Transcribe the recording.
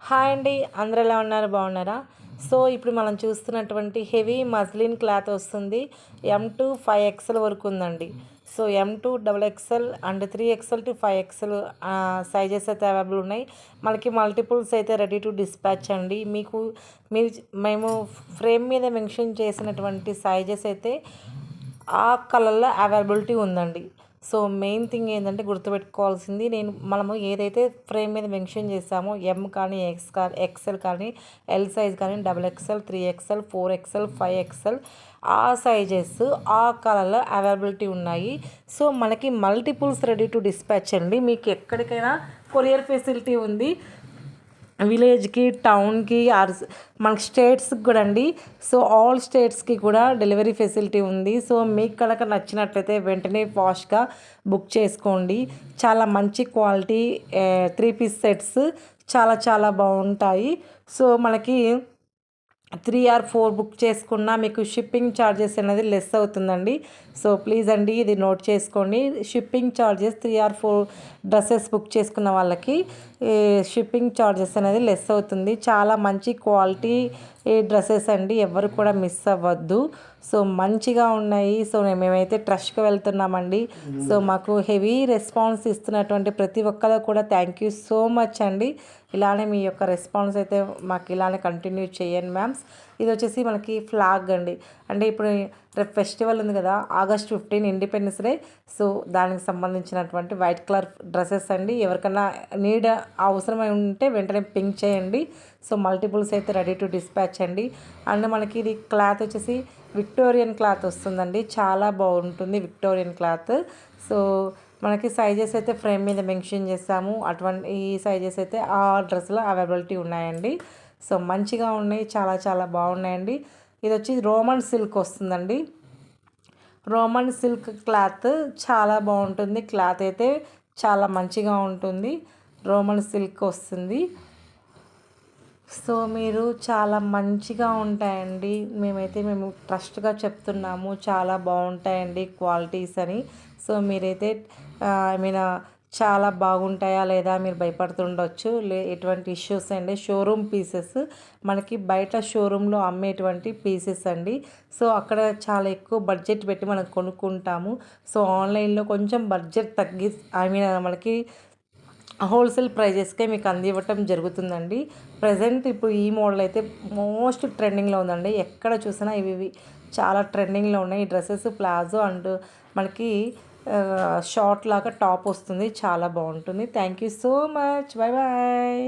Hi అండి. అందరూ ఎలా ఉన్నారు? బాగున్నారా? సో, ఇప్పుడు మనం చూస్తున్నటువంటి హెవీ మస్లిన్ క్లాత్ వస్తుంది. M2 5XL వరకు ఉందండి. So, M2 double XL and 3XL to 5XL sizes అయితే అవైలబుల్ ఉన్నాయి. మనకి మల్టిపుల్స్ అయితే రెడీ టు డిస్పాచ్ అండి. మీరు మేము ఫ్రేమ్ మీద మెన్షన్ చేసినటువంటి సైజెస్ అయితే ఆ కలర్లో అవైలబిలిటీ ఉందండి. సో మెయిన్ థింగ్ ఏంటంటే గుర్తుపెట్టుకోవాల్సింది, మనము ఏదైతే ఫ్రేమ్ మీద మెన్షన్ చేస్తామో ఎం కానీ ఎక్స్ఎల్ కానీ ఎల్ సైజ్ కానీ double XL 3XL 4XL 5XL ఆ సైజెస్ ఆ కలర్లో అవైలబిలిటీ ఉన్నాయి. సో మనకి మల్టిపుల్స్ రెడీ టు డిస్పాచ్ అండి. మీకు ఎక్కడికైనా కొరియర్ ఫెసిలిటీ ఉంది. విలేజ్కి, టౌన్కి, మనకి స్టేట్స్కి కూడా అండి. సో ఆల్ స్టేట్స్కి కూడా డెలివరీ ఫెసిలిటీ ఉంది. సో మీకు కనుక నచ్చినట్లయితే వెంటనే ఫాస్ట్గా బుక్ చేసుకోండి. చాలా మంచి క్వాలిటీ 3 పీస్ సెట్స్ చాలా చాలా బాగుంటాయి. సో మనకి 3 or 4 బుక్ చేసుకున్నా మీకు షిప్పింగ్ ఛార్జెస్ అనేది లెస్ అవుతుందండి. సో ప్లీజ్ అండి ఇది నోట్ చేసుకోండి. Shipping charges 3 or 4 dresses book చేసుకున్న వాళ్ళకి షిప్పింగ్ ఛార్జెస్ అనేది లెస్ అవుతుంది. చాలా మంచి క్వాలిటీ డ్రెస్సెస్ అండి, ఎవరు కూడా మిస్ అవ్వద్దు. సో మంచిగా ఉన్నాయి. సో మేమైతే ట్రస్ట్కి వెళ్తున్నామండి. సో మాకు హెవీ రెస్పాన్స్ ఇస్తున్నటువంటి ప్రతి ఒక్కరు కూడా థ్యాంక్ యూ సో మచ్ అండి. ఇలానే మీ యొక్క రెస్పాన్స్ అయితే మాకు ఇలానే కంటిన్యూ చేయండి మ్యామ్స్. ఇది వచ్చేసి మనకి ఫ్లాగ్ అండి. అంటే ఇప్పుడు రేపు ఫెస్టివల్ ఉంది కదా, August 15 ఇండిపెండెన్స్ డే. సో దానికి సంబంధించినటువంటి వైట్ కలర్ డ్రెస్సెస్ అండి. ఎవరికైనా అవసరమై ఉంటే వెంటనే పింక్ చేయండి. సో మల్టిపుల్స్ అయితే రెడీ టు డిస్పాచ్ అండి. అండ్ మనకి ఇది క్లాత్ వచ్చేసి విక్టోరియన్ క్లాత్ వస్తుందండి. చాలా బాగుంటుంది విక్టోరియన్ క్లాత్. సో మనకి సైజెస్ అయితే ఫ్రేమ్ మీద మెన్షన్ చేస్తాము. అటువంటి ఈ సైజెస్ అయితే ఆ డ్రెస్లో అవైలబిలిటీ ఉన్నాయండి. సో మంచిగా ఉన్నాయి, చాలా చాలా బాగున్నాయండి. ఇది వచ్చి రోమన్ సిల్క్ వస్తుందండి. రోమన్ సిల్క్ క్లాత్ చాలా బాగుంటుంది. క్లాత్ అయితే చాలా మంచిగా ఉంటుంది. రోమన్ సిల్క్ వస్తుంది. సో మీరు చాలా మంచిగా ఉంటాయండి. మేము ట్రస్ట్గా చెప్తున్నాము, చాలా బాగుంటాయండి క్వాలిటీస్ అని. సో మీరైతే చాలా బాగుంటాయా లేదా మీరు భయపడుతుండొచ్చు. ఎటువంటి ఇష్యూస్ అండి. షోరూమ్ పీసెస్, మనకి బయట షోరూంలో అమ్మేటువంటి పీసెస్ అండి. సో అక్కడ చాలా ఎక్కువ బడ్జెట్ పెట్టి మనం కొనుక్కుంటాము. సో ఆన్లైన్లో కొంచెం బడ్జెట్ మనకి హోల్సేల్ ప్రైజెస్కే మీకు అందివ్వటం జరుగుతుందండి. ప్రజెంట్ ఇప్పుడు ఈ మోడల్ అయితే మోస్ట్ ట్రెండింగ్లో ఉందండి. ఎక్కడ చూసినా ఇవి చాలా ట్రెండింగ్లో ఉన్నాయి. ఈ డ్రెస్సెస్ ప్లాజో అండ్ మనకి షార్ట్ లాగా టాప్ వస్తుంది. చాలా బాగుంటుంది. Thank you so much. Bye bye.